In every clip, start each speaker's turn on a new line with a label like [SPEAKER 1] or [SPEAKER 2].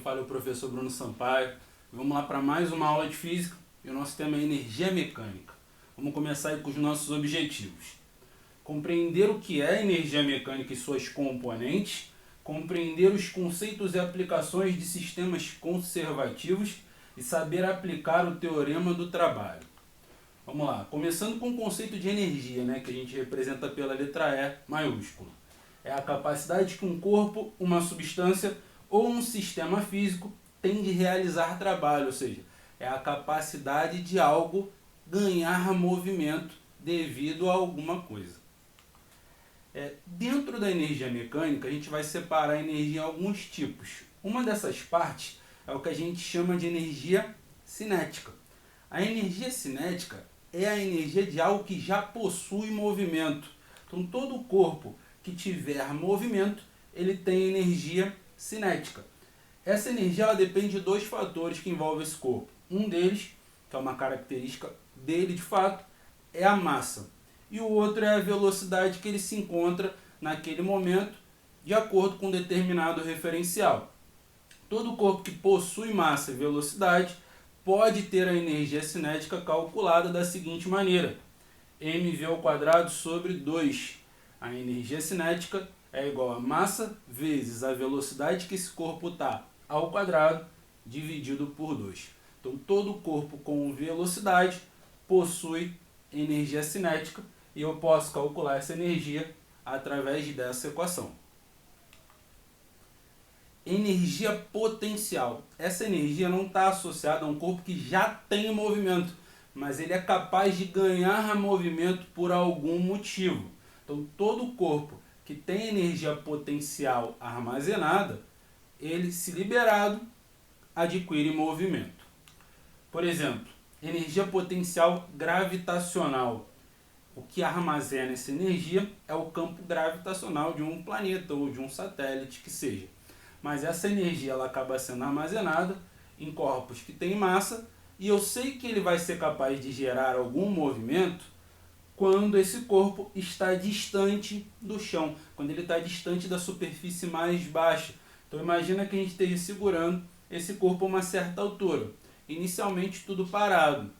[SPEAKER 1] fala é o professor Bruno Sampaio. Vamos lá para mais uma aula de física e o nosso tema é energia mecânica. Vamos começar aí com os nossos objetivos. Compreender o que é energia mecânica e suas componentes, compreender os conceitos e aplicações de sistemas conservativos e saber aplicar o teorema do trabalho. Vamos lá, começando com o conceito de energia, que a gente representa pela letra E maiúscula. É a capacidade que um corpo, uma substância ou um sistema físico tem de realizar trabalho, ou seja, é a capacidade de algo ganhar movimento devido a alguma coisa. Dentro da energia mecânica, a gente vai separar a energia em alguns tipos. Uma dessas partes é o que a gente chama de energia cinética. A energia cinética é a energia de algo que já possui movimento. Então, todo corpo que tiver movimento, ele tem energia cinética. Essa energia ela depende de dois fatores que envolvem esse corpo. Um deles, que é uma característica dele de fato, é a massa. E o outro é a velocidade que ele se encontra naquele momento, de acordo com um determinado referencial. Todo corpo que possui massa e velocidade pode ter a energia cinética calculada da seguinte maneira: mv² sobre 2. A energia cinética é igual a massa vezes a velocidade que esse corpo está ao quadrado, dividido por 2. Então, todo corpo com velocidade possui energia cinética e eu posso calcular essa energia através dessa equação. Energia potencial. Essa energia não está associada a um corpo que já tem movimento, mas ele é capaz de ganhar movimento por algum motivo. Então, todo corpo que tem energia potencial armazenada, ele, se liberado, adquire movimento. Por exemplo, energia potencial gravitacional. O que armazena essa energia é o campo gravitacional de um planeta ou de um satélite que seja. Mas essa energia ela acaba sendo armazenada em corpos que têm massa e eu sei que ele vai ser capaz de gerar algum movimento quando esse corpo está distante do chão, quando ele está distante da superfície mais baixa. Então imagina que a gente esteja segurando esse corpo a uma certa altura, inicialmente tudo parado.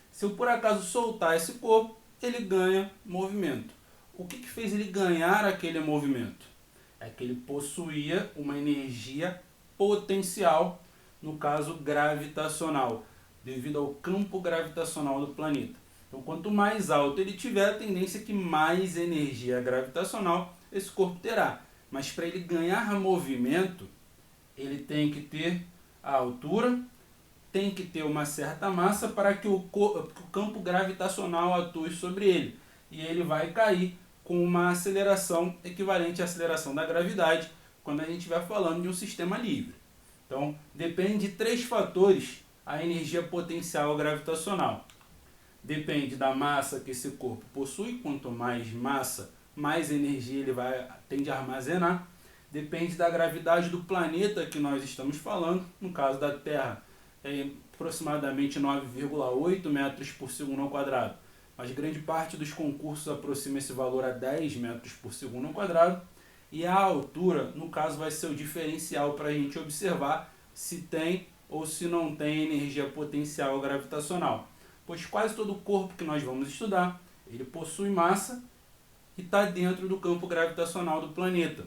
[SPEAKER 1] Se eu por acaso soltar esse corpo, ele ganha movimento. O que fez ele ganhar aquele movimento? É que ele possuía uma energia potencial, no caso gravitacional, devido ao campo gravitacional do planeta. Então, quanto mais alto ele tiver, a tendência é que mais energia gravitacional esse corpo terá. Mas para ele ganhar movimento, ele tem que ter a altura, tem que ter uma certa massa para que o campo gravitacional atue sobre ele. E ele vai cair com uma aceleração equivalente à aceleração da gravidade, quando a gente estiver falando de um sistema livre. Então, depende de 3 fatores a energia potencial gravitacional. Depende da massa que esse corpo possui, quanto mais massa, mais energia ele tende a armazenar. Depende da gravidade do planeta que nós estamos falando, no caso da Terra, é aproximadamente 9,8 metros por segundo ao quadrado. Mas grande parte dos concursos aproxima esse valor a 10 metros por segundo ao quadrado. E a altura, no caso, vai ser o diferencial para a gente observar se tem ou se não tem energia potencial gravitacional. Pois quase todo corpo que nós vamos estudar, ele possui massa e está dentro do campo gravitacional do planeta.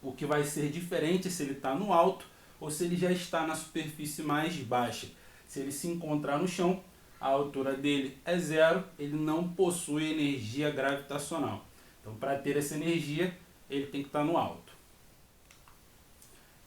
[SPEAKER 1] O que vai ser diferente se ele está no alto ou se ele já está na superfície mais baixa. Se ele se encontrar no chão, a altura dele é 0, ele não possui energia gravitacional. Então, para ter essa energia, ele tem que estar no alto.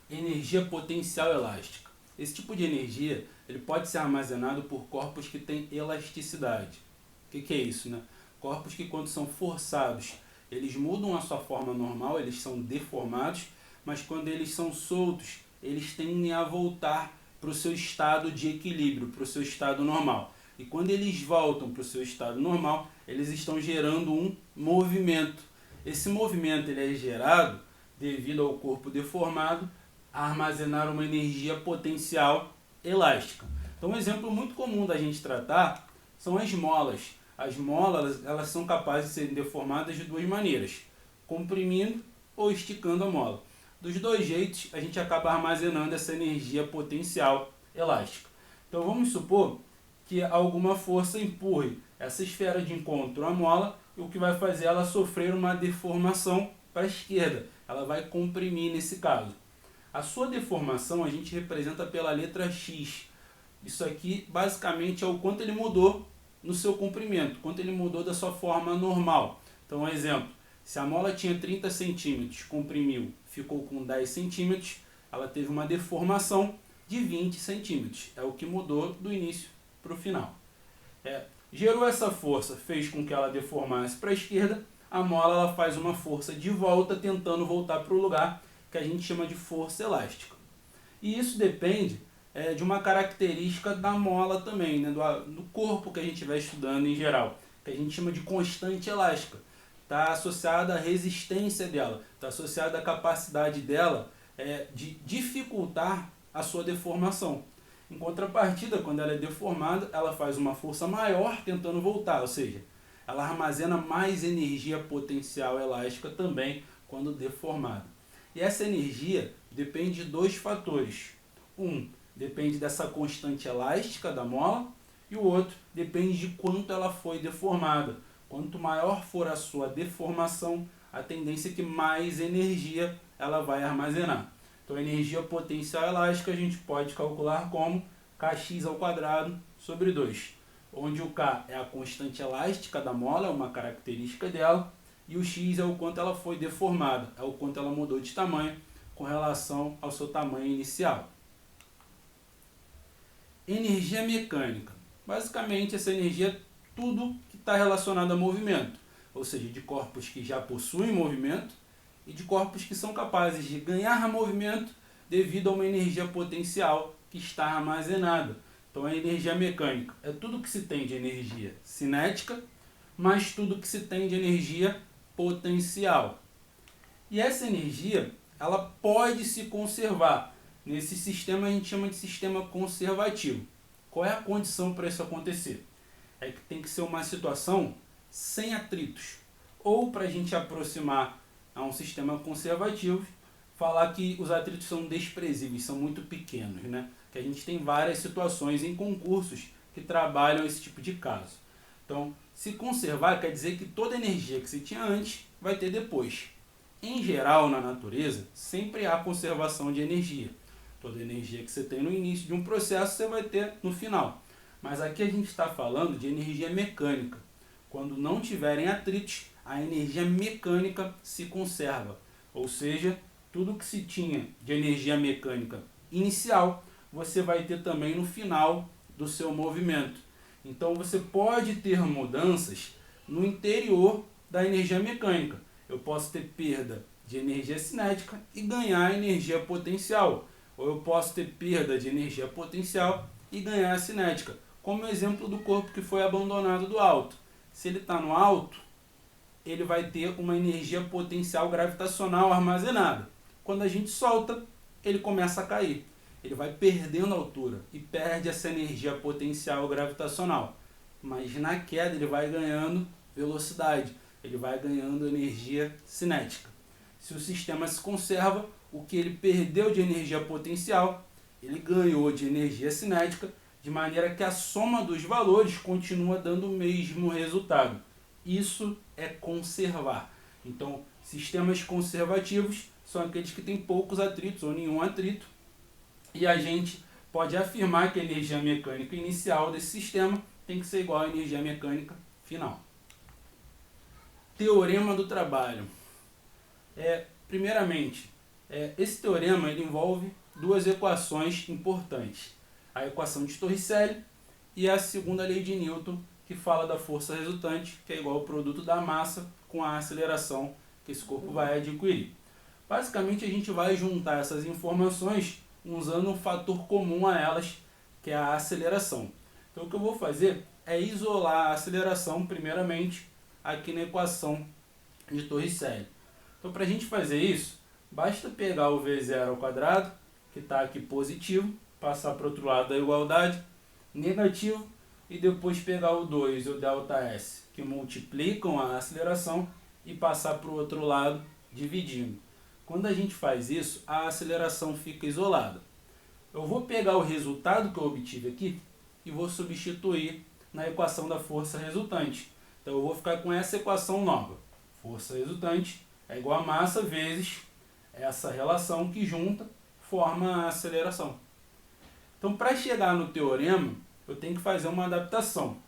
[SPEAKER 1] Energia potencial elástica. Esse tipo de energia ele pode ser armazenado por corpos que têm elasticidade. O que é isso? Corpos que, quando são forçados, eles mudam a sua forma normal, eles são deformados, mas quando eles são soltos, eles tendem a voltar para o seu estado de equilíbrio, para o seu estado normal. E quando eles voltam para o seu estado normal, eles estão gerando um movimento. Esse movimento ele é gerado devido ao corpo deformado a armazenar uma energia potencial elástica. Então, um exemplo muito comum da gente tratar são as molas. As molas elas são capazes de serem deformadas de 2 maneiras: comprimindo ou esticando a mola. Dos dois jeitos, a gente acaba armazenando essa energia potencial elástica. Então vamos supor que alguma força empurre essa esfera de encontro à mola, e o que vai fazer ela sofrer uma deformação para a esquerda. Ela vai comprimir nesse caso. A sua deformação a gente representa pela letra X. Isso aqui basicamente é o quanto ele mudou no seu comprimento, quanto ele mudou da sua forma normal. Então, um exemplo, se a mola tinha 30 centímetros, comprimiu, ficou com 10 centímetros, ela teve uma deformação de 20 centímetros. É o que mudou do início para o final. Gerou essa força, fez com que ela deformasse para a esquerda, a mola ela faz uma força de volta, tentando voltar para o lugar que a gente chama de força elástica. E isso depende de uma característica da mola também, né, do corpo que a gente vai estudando em geral, que a gente chama de constante elástica. Está associada à resistência dela, está associada à capacidade dela de dificultar a sua deformação. Em contrapartida, quando ela é deformada, ela faz uma força maior tentando voltar, ou seja, ela armazena mais energia potencial elástica também quando deformada. E essa energia depende de dois fatores. Um, depende dessa constante elástica da mola, e o outro depende de quanto ela foi deformada. Quanto maior for a sua deformação, a tendência é que mais energia ela vai armazenar. Então a energia potencial elástica a gente pode calcular como kx² sobre 2, onde o K é a constante elástica da mola, é uma característica dela, e o x é o quanto ela foi deformada, é o quanto ela mudou de tamanho com relação ao seu tamanho inicial. Energia mecânica. Basicamente, essa energia é tudo que está relacionado a movimento, ou seja, de corpos que já possuem movimento e de corpos que são capazes de ganhar movimento devido a uma energia potencial que está armazenada. Então, a energia mecânica é tudo que se tem de energia cinética, mais tudo que se tem de energia potencial. E essa energia, ela pode se conservar. Nesse sistema a gente chama de sistema conservativo. Qual é a condição para isso acontecer? É que tem que ser uma situação sem atritos. Ou para a gente aproximar a um sistema conservativo, falar que os atritos são desprezíveis, são muito pequenos, né? Que a gente tem várias situações em concursos que trabalham esse tipo de caso. Então, se conservar quer dizer que toda energia que se tinha antes vai ter depois. Em geral, na natureza, sempre há conservação de energia. Toda energia que você tem no início de um processo, você vai ter no final. Mas aqui a gente está falando de energia mecânica. Quando não tiverem atritos, a energia mecânica se conserva. Ou seja, tudo que se tinha de energia mecânica inicial, você vai ter também no final do seu movimento. Então você pode ter mudanças no interior da energia mecânica. Eu posso ter perda de energia cinética e ganhar energia potencial. Ou eu posso ter perda de energia potencial e ganhar cinética. Como o exemplo do corpo que foi abandonado do alto. Se ele está no alto, ele vai ter uma energia potencial gravitacional armazenada. Quando a gente solta, ele começa a cair. Ele vai perdendo altura e perde essa energia potencial gravitacional. Mas na queda ele vai ganhando velocidade, ele vai ganhando energia cinética. Se o sistema se conserva, o que ele perdeu de energia potencial, ele ganhou de energia cinética, de maneira que a soma dos valores continua dando o mesmo resultado. Isso é conservar. Então, sistemas conservativos são aqueles que têm poucos atritos ou nenhum atrito, e a gente pode afirmar que a energia mecânica inicial desse sistema tem que ser igual à energia mecânica final. Teorema do trabalho. Primeiramente, esse teorema ele envolve duas equações importantes. A equação de Torricelli e a segunda lei de Newton, que fala da força resultante, que é igual ao produto da massa com a aceleração que esse corpo vai adquirir. Basicamente, a gente vai juntar essas informações usando um fator comum a elas, que é a aceleração. Então, o que eu vou fazer é isolar a aceleração, primeiramente, aqui na equação de Torricelli. Então, para a gente fazer isso, basta pegar o v0², que está aqui positivo, passar para o outro lado da igualdade, negativo, e depois pegar o 2 e o ΔS, que multiplicam a aceleração, e passar para o outro lado, dividindo. Quando a gente faz isso, a aceleração fica isolada. Eu vou pegar o resultado que eu obtive aqui e vou substituir na equação da força resultante. Então eu vou ficar com essa equação nova. Força resultante é igual a massa vezes essa relação que junta forma a aceleração. Então, para chegar no teorema, eu tenho que fazer uma adaptação.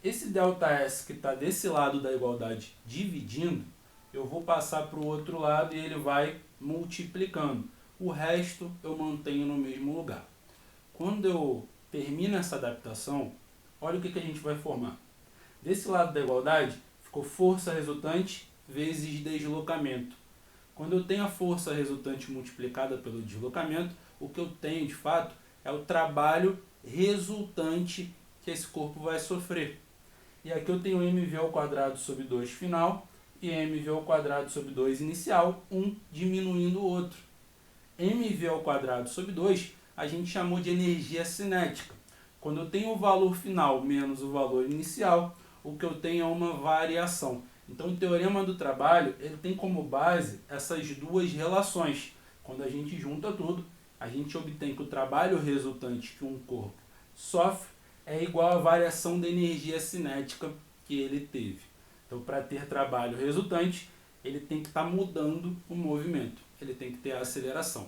[SPEAKER 1] Esse ΔS que está desse lado da igualdade dividindo, eu vou passar para o outro lado e ele vai multiplicando. O resto eu mantenho no mesmo lugar. Quando eu termino essa adaptação, olha o que a gente vai formar. Desse lado da igualdade, ficou força resultante vezes deslocamento. Quando eu tenho a força resultante multiplicada pelo deslocamento, o que eu tenho de fato é o trabalho resultante que esse corpo vai sofrer. E aqui eu tenho mv ao quadrado sobre 2 final e mv ao quadrado sobre 2 inicial, um diminuindo o outro. mv ao quadrado sobre 2 a gente chamou de energia cinética. Quando eu tenho o valor final menos o valor inicial, o que eu tenho é uma variação. Então o teorema do trabalho ele tem como base essas duas relações. Quando a gente junta tudo, a gente obtém que o trabalho resultante que um corpo sofre é igual à variação da energia cinética que ele teve. Então, para ter trabalho resultante, ele tem que estar mudando o movimento, ele tem que ter a aceleração.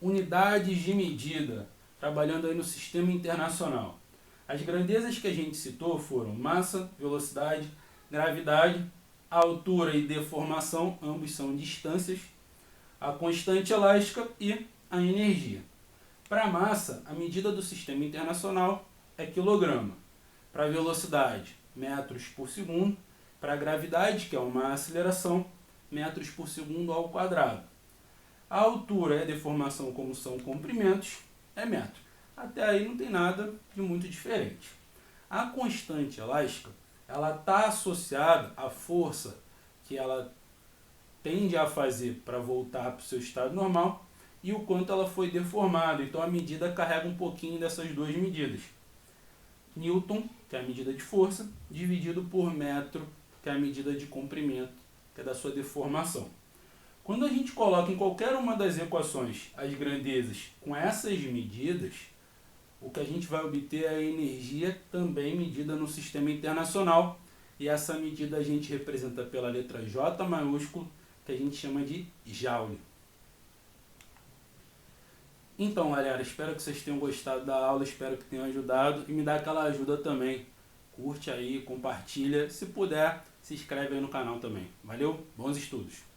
[SPEAKER 1] Unidades de medida, trabalhando aí no sistema internacional. As grandezas que a gente citou foram massa, velocidade, gravidade, altura e deformação, ambos são distâncias, a constante elástica e a energia. Para a massa, a medida do sistema internacional é quilograma. Para a velocidade, metros por segundo. Para a gravidade, que é uma aceleração, metros por segundo ao quadrado. A altura e a deformação, como são comprimentos, é metro. Até aí não tem nada de muito diferente. A constante elástica, ela está associada à força que ela tende a fazer para voltar para o seu estado normal e o quanto ela foi deformada. Então a medida carrega um pouquinho dessas duas medidas. Newton, que é a medida de força, dividido por metro, que é a medida de comprimento, que é da sua deformação. Quando a gente coloca em qualquer uma das equações as grandezas com essas medidas, o que a gente vai obter é a energia também medida no sistema internacional. E essa medida a gente representa pela letra J maiúsculo, que a gente chama de Joule. Então, galera, espero que vocês tenham gostado da aula, espero que tenham ajudado e me dá aquela ajuda também. Curte aí, compartilha, se puder, se inscreve aí no canal também. Valeu, bons estudos!